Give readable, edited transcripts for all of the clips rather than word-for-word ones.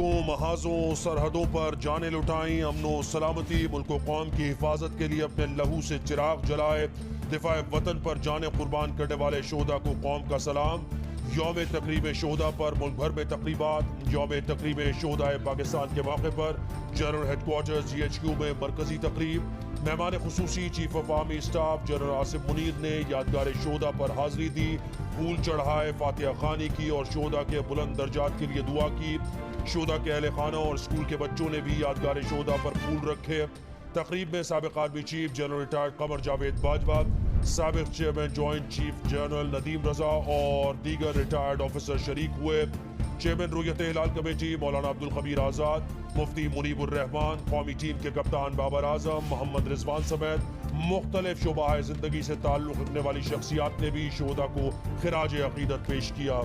सड़कों, महाजों, सरहदों पर जाने लुटाई, अमनो सलामती, मुल्क कौम की हिफाजत के लिए अपने लहू से चिराग जलाए, दिफाए वतन पर जाने कुर्बान करने वाले शोहदा को कौम का सलाम। यौम तकरीब शोहदा पर मुल्क भर में तकरीबात। यौम तकरीब शोहदा पाकिस्तान के मौके पर जनरल हेडक्वार्टर GHQ में मरकजी तकरीब। मेहमान खुसूसी chief of army staff general Asif Munir ने यादगार शोहदा पर हाजिरी दी, फूल चढ़ाए, फातिहा खानी की और शोहदा के बुलंद दर्जात के लिए दुआ की। शोहदा के अहले खाना और स्कूल के बच्चों ने भी यादगार शोहदा पर फूल रखे। तकरीब में साबिक army chief general retired Qamar Javed Bajwa, साबिक chairman joint chief general Nadeem Raza और दीगर रिटायर्ड ऑफिसर शरीक हुए। चेयरमैन रुयत हिलाल कमेटी मौलाना अब्दुल खबीर आज़ाद, मुफ्ती मुनीबुर रहमान, कौमी टीम के कप्तान बाबर आजम, मोहम्मद रिजवान समेत मुख्तलिफ शोबाए जिंदगी से ताल्लुक़ रखने वाली शख्सियात ने भी शोहदा को खिराज अकीदत पेश किया।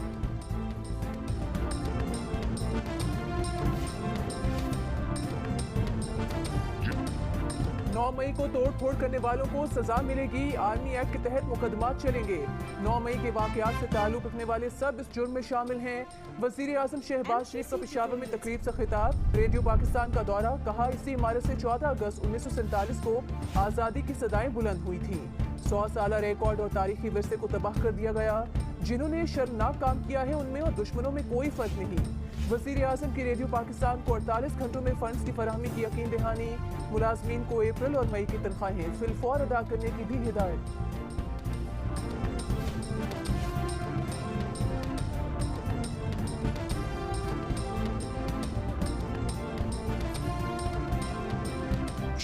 9 मई को तोड़ फोड़ करने वालों को सजा मिलेगी। आर्मी एक्ट के तहत मुकदमात चलेंगे। 9 मई के वाकयात से ताल्लुक रखने वाले सब इस जुर्म में शामिल हैं। वजीर आजम शहबाज शरीफ का पेशावर में तकरीब से खिताब। रेडियो पाकिस्तान का दौरा, कहा इसी इमारत से 14 अगस्त 1947 को आज़ादी की सदाएं बुलंद हुई थी। 100 साल रिकॉर्ड और तारीखी विरसे को तबाह कर दिया गया। जिन्होंने शर्मनाक काम किया है उनमें और दुश्मनों में कोई फर्क नहीं। वजीर आजम की रेडियो पाकिस्तान को 48 घंटों में फंड्स की फराहमी की यकीन दहानी। मुलाजमीन को अप्रैल और मई की तनख्वाहें फिलफौर अदा करने की भी हिदायत।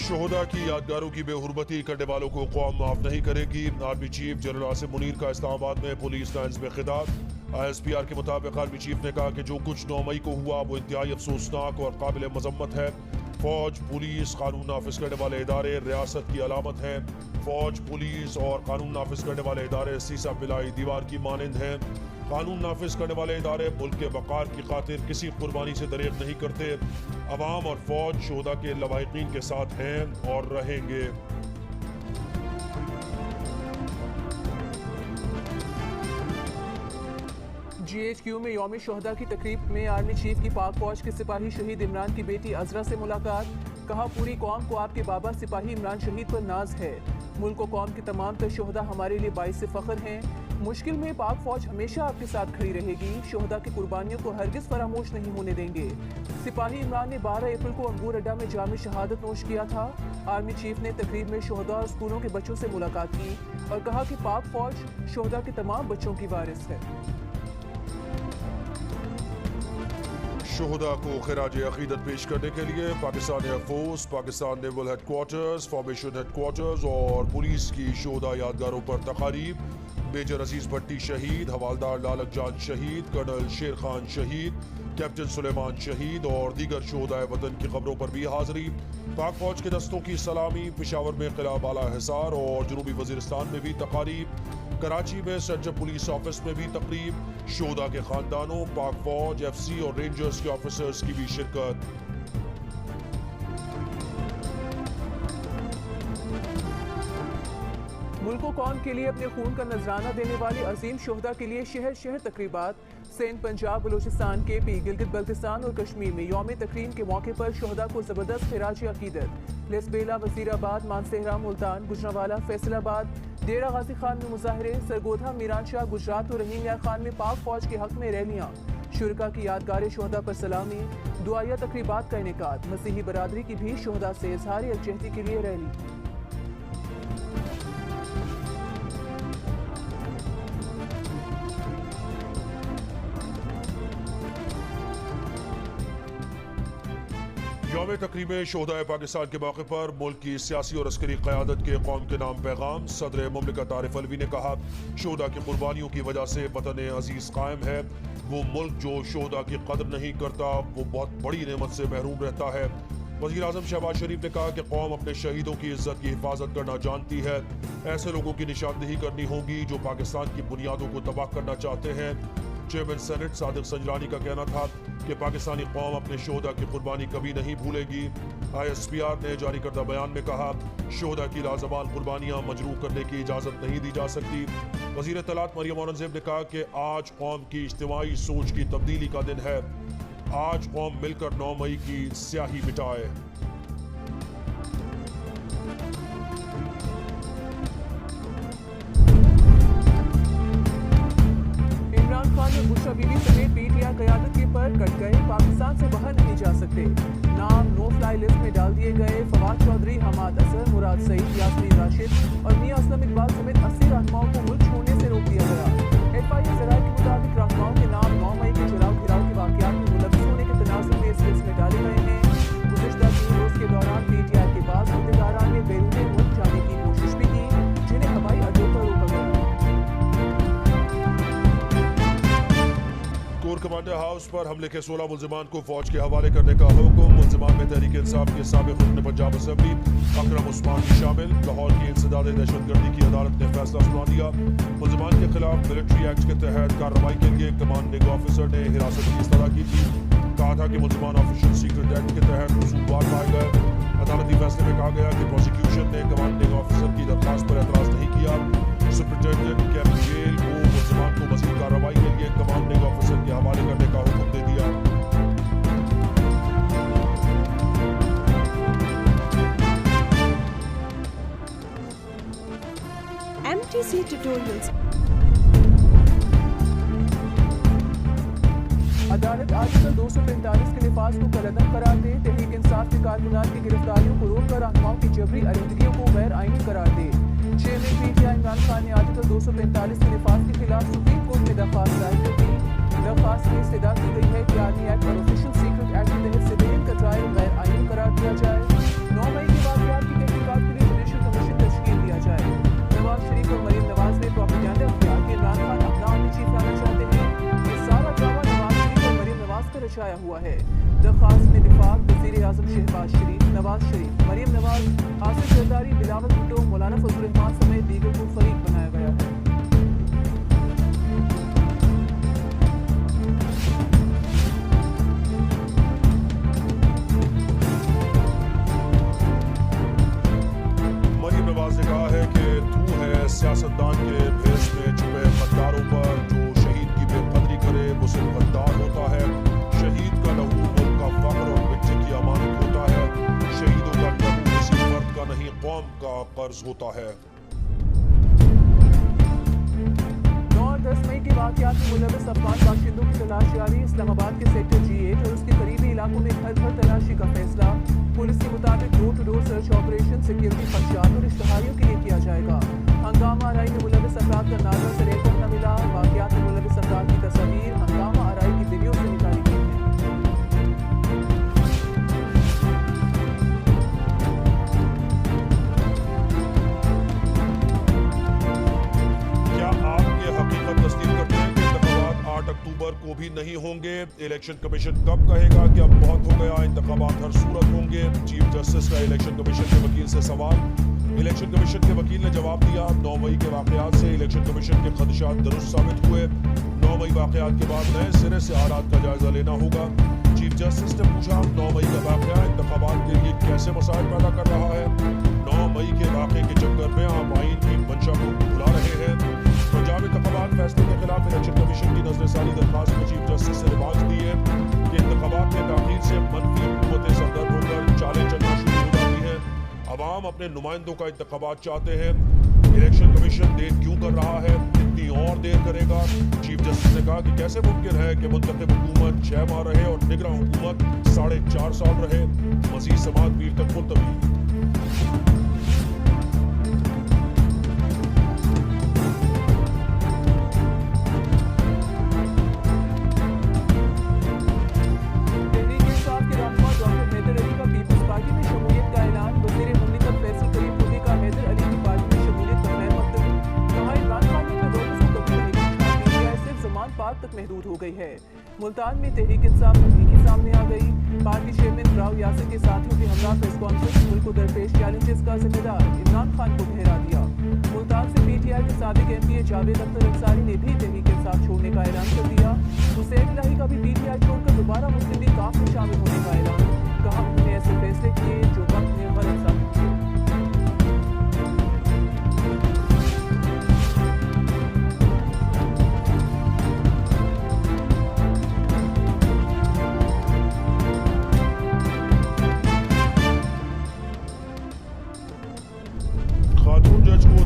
शोहदा की यादगारों की बेहुरमती करने वालों को कौम माफ नहीं करेगी। Army chief general Asif Munir का इस्लामाबाद में पुलिस लाइन्स में खिताब। ISPR के मुताबिक आर्मी चीफ ने कहा कि जो कुछ 9 मई को हुआ वो इंतहाई अफसोसनाक और काबिल मजम्मत है। फौज, पुलिस, कानून नाफिज करने वाले इदारे रियासत की अलामत हैं। फौज, पुलिस और कानून नाफिज करने वाले इदारे सीसा मिलाई दीवार की मानंद हैं। कानून नाफिज करने वाले इदारे मुल्क के वक़ार की खातिर किसी कुर्बानी से दरेक नहीं करते। अवाम और फौज शोहदा के लवाहिकीन के साथ हैं और रहेंगे। GHQ में यौम शोहदा की तकरीब में आर्मी चीफ की पाक फौज के सिपाही शहीद इमरान की बेटी अजरा से मुलाकात। कहा पूरी कौम को आपके बाबा सिपाही इमरान शहीद पर नाज है। मुल्क और कौम के तमाम तर शोहदा हमारे लिए बाइस से फख्र हैं। मुश्किल में पाक फौज हमेशा आपके साथ खड़ी रहेगी। शोहदा की कुर्बानियों को हरगिज फरामोश नहीं होने देंगे। सिपाही इमरान ने 12 अप्रैल को अंगूर अड्डा में जाम शहादत नोश किया था। आर्मी चीफ ने तकरीब में शोहदा और स्कूलों के बच्चों से मुलाकात की और कहा कि पाक फौज शोहदा के तमाम बच्चों की वारिस है। शोहदा को खिराज अकीदत पेश करने के लिए Pakistan air force, Pakistan naval headquarters, formation headquarters और पुलिस की शोहदा यादगारों पर तकारीब। मेजर अजीज भट्टी शहीद, हवालदार लालक जान शहीद, कर्नल शेर खान शहीद, कैप्टन सुलेमान शहीद और दीगर शोहदाए वतन की खबरों पर भी हाजिरी। पाक फौज के दस्तों की सलामी। पेशावर में किला बाला हिसार और जनूबी वजीरिस्तान में भी तकारीब। कराची में सेंट्रल पुलिस ऑफिस में भी तकरीब। शोहदा के खानदानों, पाक फौज, FC और रेंजर्स के ऑफिसर्स की भी शिरकत। मुल्क और कौम के लिए अपने खून का नजराना देने वाले अजीम शोहदा के लिए शहर शहर तकरीबात। सिंध, पंजाब, बलूचिस्तान, KP, गिलगित बल्तिस्तान और कश्मीर में यौम तकरीम के मौके पर शोहदा को जबरदस्त खिराज अकीदत। लेसबेला, वजीराबाद, मानसेहरा, मुल्तान, गुजरांवाला, फैसलाबाद, डेरा गाजी खान में मुजाहरे। सरगोधा, मीरानशाह, गुजरात और रहीम यार खान में पाक फौज के हक में रैलियाँ। शुरका की यादगार शोहदा पर सलामी। दुआया तकरीबात का इनेकाद। मसीही बरादरी की भी शोहदा से इजहार यकजहती के लिए रैली। यौम तकरीब शोहदा पाकिस्तान के मौके पर मुल्क की सियासी और अस्करी क़यादत के कौम के नाम पैगाम। सदर मुमलिकत आरिफ अलवी ने कहा शोहदा की कुर्बानियों की वजह से वतन अजीज़ कायम है। वो मुल्क जो शोहदा की कदर नहीं करता वो बहुत बड़ी नेमत से महरूम रहता है। वज़ीर आज़म शहबाज शरीफ ने कहा कि कौम अपने शहीदों की इज्जत की हिफाजत करना जानती है। ऐसे लोगों की निशानदेही करनी होगी जो पाकिस्तान की बुनियादों को तबाह करना चाहते हैं। चेयरमैन सेनेट सादिक संजलानी का कहना था कि पाकिस्तानी कौम अपने शोहदा की कुर्बानी कभी नहीं भूलेगी। ISPR ने जारी करदा बयान में कहा शोहदा की लाजवाल कुर्बानियाँ मजरूह करने की इजाज़त नहीं दी जा सकती। वज़ीर तलात मरियम औरंगज़ेब ने कहा कि आज कौम की इज्तिमाई सोच की तब्दीली का दिन है। आज कौम मिलकर 9 मई की स्याही मिटाए। इमरान खान और बुशरा बीबी समेत पीटीआई क़यादत के पर कट गए, पाकिस्तान से बाहर नहीं जा सकते। नाम नो फ्लाई लिस्ट में डाल दिए गए। फवाद चौधरी, हमाद असर, मुराद सईद, यास्मीन राशिद और मियां असलम इकबाल समेत 80 रहनुमाओं को मुल्क छोड़ने से रोक दिया गया। एफआईए ज़राए के मुताबिक रहनुमाओं के नाम 9 मई के चुराव घिराव के वाक़यात में मुलव्वस होने के तनाज़ुर में इस लिस्ट में डाले गए हैं। गुज़िश्ता 3 रोज़ के दौरान पीटीआई के बाद अहदेदारान ने बैरून मुल्क जाने की कोशिश भी की, जिन्हें हवाई अड्डों पर रोका गया। कोर कमांडर हाउस पर हमले के 16 मुल्जिमान को फौज के हवाले करने का हुक्म। मुल्जिमान में तहरीक इंसाफ के साबिक़ रुकन पंजाब असेंबली अकरम उस्मान भी शामिल। लाहौर की इंसदाद दहशतगर्दी की अदालत ने फैसला सुना दिया। मुल्जिमान के खिलाफ मिलिट्री एक्ट के तहत कार्रवाई के लिए कमांडिंग ऑफिसर ने हिरासत की इस्तदा की थी। कहा था कि मुल्जिमान ऑफिशियल सीक्रेट एक्ट के तहत कसूरवार पाए गए। अदालती फैसले में कहा गया कि प्रोसिक्यूशन ने कमांडिंग ऑफिसर की दरख्वास्त पर एतराज़ नहीं किया। सुपरिटेंडेंट कैंप जेल को मुल्जिमान को मज़ीद कार्रवाई के लिए कमांडिंग ऑफिसर के हवाले करने का हुक्म दे दिया। MTC Tutorials। अदालत आर्टिकल 245 के लिफाज को कलअदम करार दे। तहरीक इंसाफ के कारकुनान की गिरफ्तारियों को रोककर रहनुमाओं की जबरी अलहदगियों को गैर आईनी करार दे। चेयरमैन पीटीआई इमरान खान ने आर्टिकल 245 के लिफाज के खिलाफ सुप्रीम कोर्ट में दरख्वास्त दायर कर दी। दरख्वास्त में इस्तदा की गई है कि आर्मी एक्ट और ऑफिशियल सीक्रेट एक्ट के तहत सिविलियन का ट्रायल गैर आईनी करार दिया जाए। 9 मई के वाक़यात की तहकीकात के लिए जुडिशल कमीशन तश्कील दिया जाए। नवाज शरीफ और मरीम नवाज ने प्रोपेगेंडा किया कि इमरान खान अपना आर्मी चीफ लाना चाहते हैं। ये सारा ड्रामा नवाज शरीफ और मरीम नवाज का रचाया हुआ है। दरख्वास्त में वफाक, वज़ीर आज़म शहबाज शरीफ, नवाज शरीफ, मरीम नवाज, आसिफ जरदारी, बिलावल भुट्टो, मौलाना फजल रहमान समेत दीगर को फरीक बनाया गया है। मरीम नवाज ने कहा है कि तू है सियासतदान के भेष में छुपे गद्दारों पर, जो शहीद की बेकदरी करे वो सिर्फ गद्दार होता है। शहीद का लहू मुल्क का फख्र और मिट्टी की अमानत होता है। शहीदों का लहू किसी फर्द का नहीं, कौम का कर्ज होता है। 9 और 10 मई के वाक़यात में मुलव्वस अफगान बाशिंदों की तलाश जारी। इस्लामाबाद के सेक्टर G8 और उसके करीबी इलाकों में घर घर तलाशी का फैसला। पुलिस के मुताबिक door to door search operation security खदशात और इश्तहारियों के लिए किया जाएगा। हंगामा आराई में मुलव्वस अफराद का नाज़ा से रेकॉर्ड न मिला। वाक़यात में मुलव्वस अफराद की तस्वीर हंगामा आराई की वीडियो से निकाली गई है। अक्टूबर को भी नहीं होंगे? इलेक्शन कमीशन कब कहेगा कि अब बहुत हो गया, इंतखाबात हर सूरत होंगे? चीफ जस्टिस का इलेक्शन कमीशन के वकील से सवाल। इलेक्शन कमीशन के वकील ने जवाब दिया, 9 मई के वाक़यात से इलेक्शन कमीशन के खदशात दुरुस्त साबित हुए। 9 मई वाक़यात के बाद नए सिरे से हालात का जायजा लेना होगा। चीफ जस्टिस ने पूछा, 9 मई का वाक़या इंतखाबात के लिए कैसे मसाइल पैदा कर रहा है? 9 मई के वाक़े के चक्कर में आप आइन की मंशा को भुला रहे हैं। पंजाब इंतखाबात फैसले के खिलाफ इलेक्शन कमीशन की नजरसानी दरख्वास्त में चीफ जस्टिस से रिमार्क्स दिए कि इंतखाबात में ताख़ीर से मनफी हुकूमतें सरदर्द होकर चालें चलना शुरू हो जाती हैं। अवाम अपने नुमाइंदों का इंतखाबात चाहते हैं। इलेक्शन कमीशन देर क्यों कर रहा है? कितनी और देर करेगा? चीफ जस्टिस ने कहा कि कैसे मुमकिन है कि मुंतखब हुकूमत 6 माह रहे और निगरान हुकूमत 4.5 साल रहे? मज़ीद समाअत पीर तक मुलतवी। तक महदूद हो गई है। मुल्तान में तहरीक इंसाफ की सामने आ गई। पार्टी चेयरमैन राव यासिर के साथियों के हमरा प्रेस कॉन्फ्रेंस मुल्क को दरपेश चैलेंजेस का जिम्मेदार इमरान खान को ठहरा दिया। मुल्तान से पीटीआई के साबिक एमपी जावेद अख्तर अंसारी ने भी तहरीक इंसाफ छोड़ने का ऐलान कर दिया। हुसैन इलाही का भी पीटीआई छोड़कर दोबारा मुस्लिम लीग काफ में शामिल होने का ऐलान। कहा उन्होंने ऐसे फैसले किए जो वक्त ने गलत साबित किए।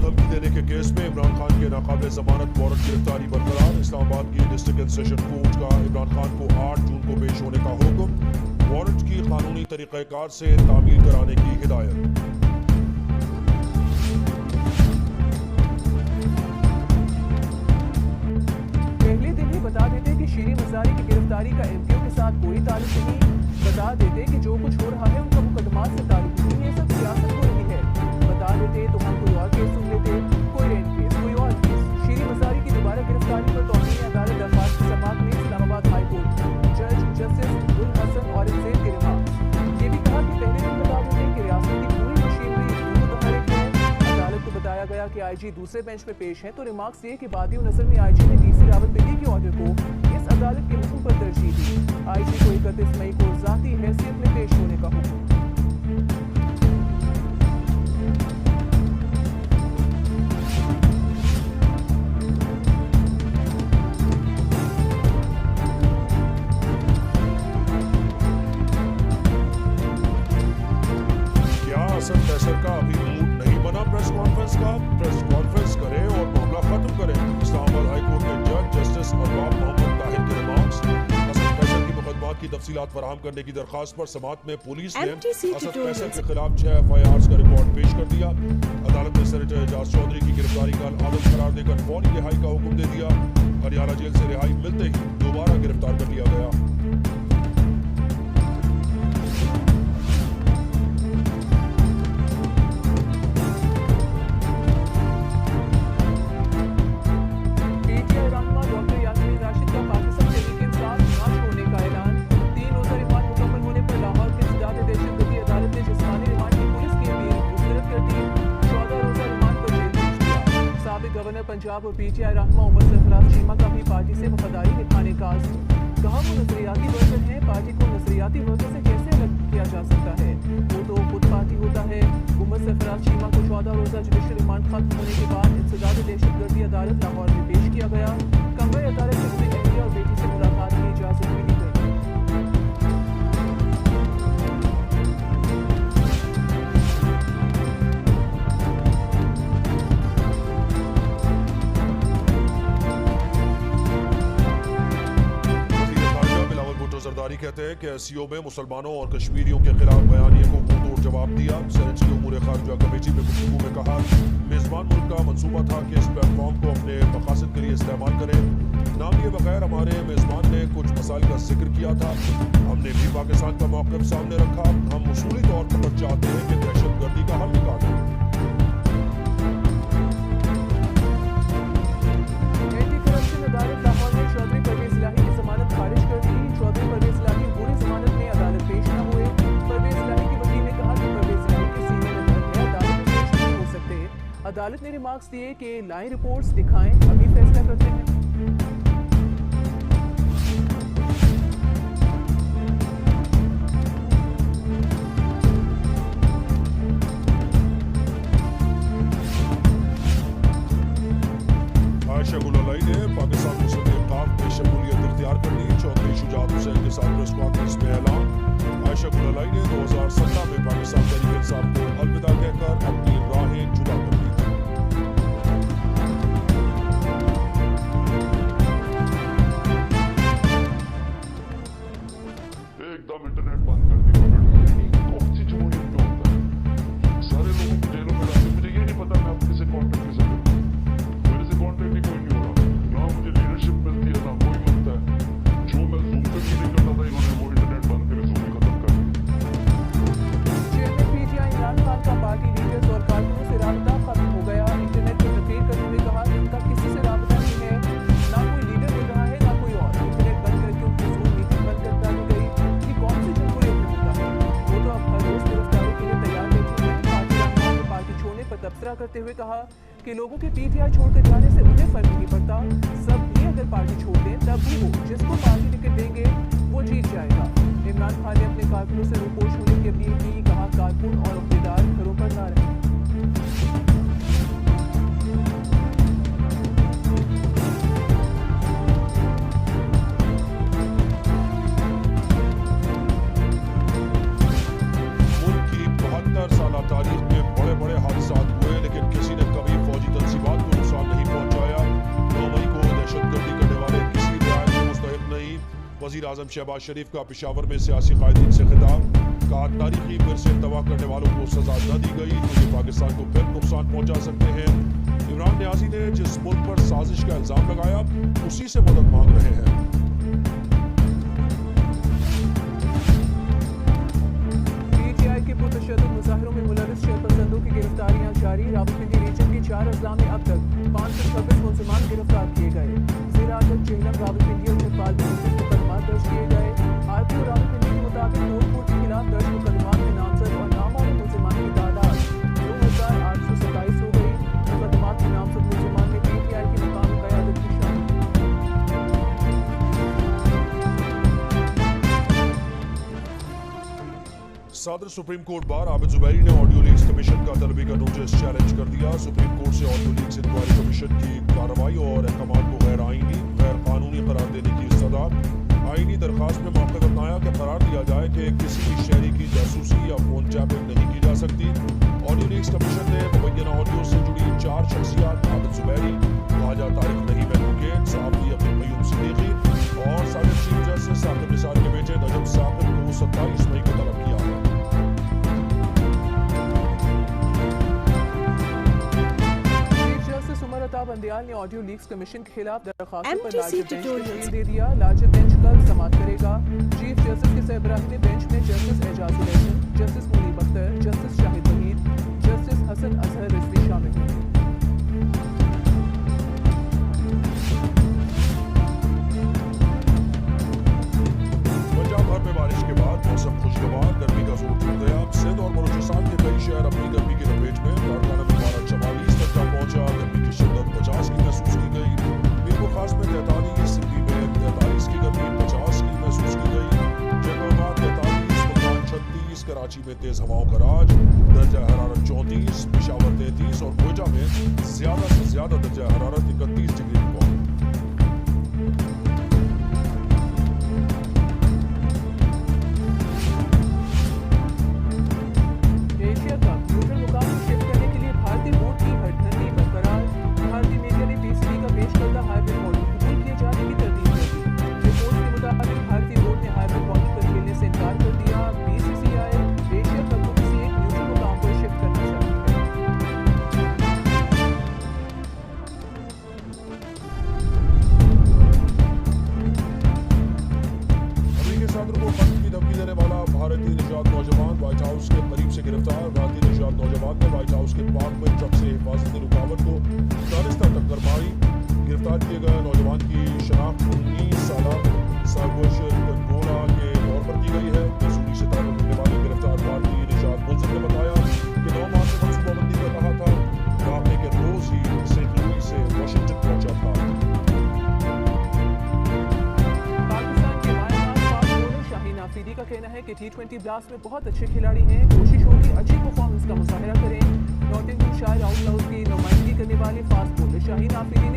धमकी देने के केस में इमरान खान के नाकाबिले जमानत वारंट गिरफ्तारी बरकरार। इस्लामाबाद की डिस्ट्रिक्ट एंड सेशन कोर्ट का इमरान खान को 8 जून को पेश होने का हुक्म। वारंट की कानूनी तरीक़ाकार से तामील कराने की हिदायत। पहले दिन ही बता देते कि शीरी मज़ारी की गिरफ्तारी का एमपीओ के साथ कोई ताल्लुक नहीं। बता देते कि जो कुछ हो रहा है उनका मुकदमात से ताल्लुक नहीं, ये सब सियासत हो रही है। बता देते तो हम कोई और केस सुन लेते, कोई रेंट केस, कोई और केस। शीरी मज़ारी की दोबारा गिरफ्तारी पर तौहीन अदालत दरख्वास्त की समाअत में इस्लामाबाद हाई कोर्ट जज जस्टिस गुल हसन और इंसेन के रिमार्क। ये भी कहा कि पहले दिन बता देते कि रियासत की पूरी मशीनरी मुतहरिक है। अदालत को बताया गया कि आईजी दूसरे बेंच पे पेश है, तो रिमार्क्स ये कि बादी नजर में आईजी ने डीसी रावलपिंडी के ऑर्डर को इस अदालत के हुक्म पर तरजीह दी। आईजी को 31 मई को जाती हैसियत में पेश होने का हुक्म। हसन फैसल का अभी मूड नहीं बना प्रेस कॉन्फ्रेंस का। प्रेस कॉन्फ्रेंस करे और मामला खत्म करे। इस्लामाबाद हाई कोर्ट के जज जस्टिस अरबाब मोहम्मद ताहिर के रिमार्क्स। हसन फैसल की मुकदमात की तफसीलात फराहम करने की दरख्वास्त पर समाअत में पुलिस ने हसन फैसल के खिलाफ 6 FIRs का रिकॉर्ड पेश कर दिया। अदालत ने सेनेटर एजाज चौधरी की गिरफ्तारी का आदम करार देकर फौरी रिहाई का हुक्म दे दिया। हरियाणा जेल से रिहाई मिलते ही दोबारा गिरफ्तार कर लिया गया। पंजाब और पीटीआई रहनुमा उमर सरफराज चीमा का भी पार्टी से वफादारी निभाने का आज़म। कहा वो नजरियाती वर्कर है, पार्टी को नजरियाती वर्कर से कैसे अलग किया जा सकता है, वो तो खुद पार्टी होता है। उमर सरफराज चीमा को 14 रोज़ा जुडिशल रिमांड खत्म होने के बाद इंसदाद दहशतगर्दी अदालत लाहौर में पेश किया गया। कमरे अदालत में उन्हें अहलिया और बेटी से मुलाकात की इजाजत भी दी गई। जरदारी कहते हैं कि SCO में मुसलमानों और कश्मीरियों के खिलाफ बयानिए को मुंहतोड़ जवाब दिया। सेनेट की उमूर खारजा कमेटी में गुफ्तगू में कहा, मेजबान मुल्क का मंसूबा था कि इस प्लेटफॉर्म को अपने मकासद के लिए इस्तेमाल करें। नाम लिए बगैर हमारे मेजबान ने कुछ मसाइल का जिक्र किया था। हमने भी पाकिस्तान का मौक़िफ़ सामने रखा। हम उसूली तौर पर चाहते हैं कि दहशतगर्दी का हल निकालें। एंटी करप्शन अदालत लाहौर ने चौधरी परवेज इलाही की जमानत खारिज कर दी। चौधरी परवेज इलाही पूरी जमानत में अदालत पेश न हुए। परवेज इलाही के वकील ने कहा कि परवेज इलाही के सीने में दर्द है, अदालत में पेश नहीं हो सकते। अदालत ने रिमार्क्स दिए कि लाएं रिपोर्ट्स दिखाएं, अभी फैसला करते हैं। आयशा गुलालाई ने पाकिस्तान मुस्लिम लीग काफ में शमूलियत इख्तियार कर ली। चौधरी शुजात हुसैन के साथ प्रेस कॉन्फ्रेंस में ऐलान। आयशा गुलालाई ने 2017 में पाकिस्तान तहरीक इंसाफ को अलविदा कहकर अपनी राहें जुदा कर ली। एकदम इंटरनेट बंद कर दी गवर्नमेंट। कौन सी जमहूरियत में होता है? सारे लोगों को जेलों में डालते। मुझे ये नहीं पता मैं आपके से कॉन्टेक्ट कैसे करूँ। मेरे से कॉन्टेक्ट ही कोई नहीं हो रहा। ना मुझे लीडरशिप मिलती है, ना कोई मिलता है। जो मैं जूम पे मीटिंग करता था, इन्होंने वो इंटरनेट बंद करके जूम ही खत्म कर दिया। चेयरमैन पीटीआई इमरान खान का पार्टी लीडर्स और कारकुनों से राबता खत्म हो गया। इंटरनेट पर तकरीर करते हुए कहा कि उनका किसी से राबता नहीं है, ना कोई लीडर मिल रहा है, ना कोई और। इंटरनेट बंद करके उनकी जूम मीटिंग बंद कर डाली गई। ये कौन सी जमहूरियत में होता है? वो तो अब हर रोज गिरफ्तारी के लिए तैयार बैठी है। पार्टी रहनुमा ने पार्टी छोड़ने पर तबसरा करते हुए कहा कि लोगों के पीटीआई छोड़कर जाने से उन्हें फर्क नहीं पड़ता। सब भी अगर पार्टी छोड़ दें तब भी वो जिसको पार्टी टिकट देंगे वो जीत जाएगा। इमरान खान ने अपने कारकुनों से रूपोश होने की अपील की। कहा कारकुन और अहदेदार घरों पर ना रहें। मुल्क की 72 साल तारीख में बड़े बड़े हादसा हुए, लेकिन किसी ने कभी फौजी वज़ीर-ए-आज़म शहबाज शरीफ का पेशावर में सियासी कायदीन से खिताब। कहा तारीखी फिर से तबाह करने वालों को सजा न दी गई तो ये पाकिस्तान को फिर नुकसान पहुंचा सकते हैं। इमरान नियाजी ने जिस मुल्क पर साजिश का इल्जाम लगाया उसी से मदद मांग रहे हैं। PTI के पुरतशद्दुद मुजाहिरों में मुलविस शहपसंदों की गिरफ्तारियां जारी। रावलपिंडी रीजन के 4 अजला में अब तक 526 मुलजिमान गिरफ्तार किए गए। ज़िला-ए-आदत, जेहलम, रावलपिंडी और चिरपाल में 29 मुकदमा दर्ज किए गए। आरपीओ रावलपिंडी के मुताबिक कोट के खिलाफ दर्ज मुकदमात में नामजद और नामालूम मुलजिमान की तादाद 2827 हो गई। मुकदमात में नामजद मुलजिमान में PTI की मुकामी क़यादत भी शामिल है। सदर supreme court bar Abid Zubairi ने ऑडियो लीक्स कमीशन का तलबी का नोटिस चैलेंज कर दिया। सुप्रीम कोर्ट से ऑडियो लीक्स इंक्वायरी कमीशन की कार्रवाई और अहकाम को गैर आईनी, गैर कानूनी करार देने की सदा। आईनी दरखास्त में मौके पर बनाया कि करार दिया जाए कि किसी भी शहरी की जासूसी या फोन टैपिंग नहीं की जा सकती। ऑडियो लीक्स कमीशन ने मुबैना ऑडियो से जुड़ी 4 शख्सियात आबिद जुबैरी, ख्वाजा तारिक नईम एडवोकेट, साहबी अब्दुल कय्यूम सिद्दीकी और साबिक चीफ जस्टिस साकिब निसार के बेटे नजम साकिब को 27 मई को तलब किया है। बंदियाल ने ऑडियो लीक्स कमीशन के खिलाफ दरखास्तों पर MTC लार्जर बेंच tutorials तश्कील दे दिया। लार्जर बेंच कल समाअत करेगा। चीफ जस्टिस के सरबराही में बेंच में justice Ijazul Hasan, justice Munib Akhtar, justice Shahid Waheed, justice Hasan Azhar Rizvi शामिल होंगे। पंजाब भर में बारिश के बाद मौसम खुशगवार, गर्मी का जोर छूट गया। सिंध और बलूचिस्तान के कई शहर अपनी गर्मी की लपेट में। लाड़काना में पारा 44 तक जा पहुंचा। गर्मी की शिद्दत 50 की महसूस की गई। मीरपुर खास में 43, सिंधी में 43 की गर्मी 50 की महसूस की गई। जैकोबाद 43, मुल्तान 36, कराची में तेज हवाओं का राज। दर्जा हरारत 34, पेशावर 33 और कोयटा में ज्यादा से ज्यादा दर्जा हरारत 31 degree record. Asia cup neutral मुकाम को शिफ्ट करने के लिए भारतीय बोर्ड की हड़बड़ी बरकरार। भारतीय मीडिया ने PCB का पेश करदा हाइब्रिड मॉडल कबूल किए जाने की तरदीद कर दी। रिपोर्ट्स के मुताबिक भारतीय बोर्ड ने हाइब्रिड मॉडल पर खेलने से इनकार कर दिया। BCCI एशिया कप को किसी एक न्यूट्रल मुकाम पर शिफ्ट करना चाहती है। अमेरिकी सदर को कत्ल की धमकी देने वाला भारतीय निजात नौजवान व्हाइट हाउस के करीब से गिरफ्तार। भारतीय निजात नौजवान ने व्हाइट हाउस के पार्क में ट्रक से हिफाजती रुकावट को दानिस्ता टक्कर मारी। गिरफ्तार किए गए नौजवान की शनाख्त 19 साल सागोशर गोला के तौर पर की गई है। मसूरी से ताल्लुक रखने वाले गिरफ्तार भारतीय निजात मुलजिम ने बताया कि 9 मार्च से मनसूबाबंदी कर रहा था। भागने के रोज ही सेंट लुइस से वाशिंगटन पहुंचा था। पाकिस्तान के बाएं फास्ट बॉलर शाहीन आफरीदी का कहना है कि T20 ब्लास्ट में बहुत अच्छे खिलाड़ी हैं। कोशिश होगी अच्छी परफॉर्मेंस का मुजाहिरा करें। नॉटिंघमशायर आउटलॉज की नुमाइंदगी करने वाले फास्ट बॉलर शाहीन आफरीदी ने